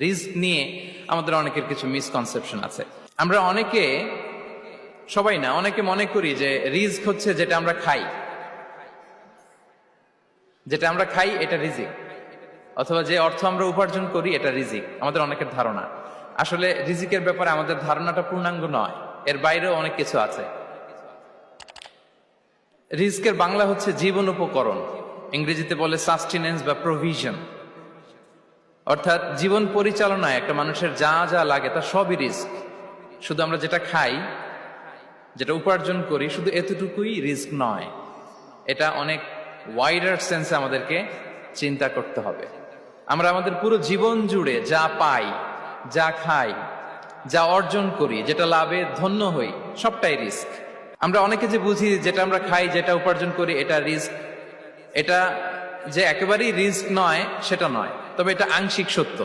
Risk নিয়ে আমাদের অনেকের কিছু মিসকনসেপশন আছে। আমরা অনেকে, সবাই না, অনেকে মনে করি যে রিস্ক হচ্ছে যেটা আমরা খাই, যেটা আমরা খাই এটা রিজিক, অথবা যে অর্থ আমরা উপার্জন করি এটা রিজিক। আমাদের অনেকের ধারণা, আসলে রিজিকের ব্যাপারে আমাদের ধারণাটা পূর্ণাঙ্গ নয়, এর বাইরেও অনেক কিছু আছে। রিস্কের বাংলা হচ্ছে জীবন উপকরণ, ইংরেজিতে বলে সাস্টেনেন্স বা প্রভিশন। অর্থাৎ জীবন পরিচালনায় একটা মানুষের যা যা লাগে তা সবই রিস্ক। শুধু আমরা যেটা খাই, যেটা উপার্জন করি, শুধু এতটুকুই রিস্ক নয়। এটা অনেক ওয়াইডার সেন্সে আমাদেরকে চিন্তা করতে হবে। আমরা আমাদের পুরো জীবন জুড়ে যা পাই, যা খাই, যা অর্জন করি, যেটা লাভে ধন্য হই, সবটাই রিস্ক। আমরা অনেকে যে বুঝি যেটা আমরা খাই, যেটা উপার্জন করি এটা রিস্ক, এটা যে একেবারেই রিস্ক নয় সেটা নয়, তবে এটা আংশিক সত্য।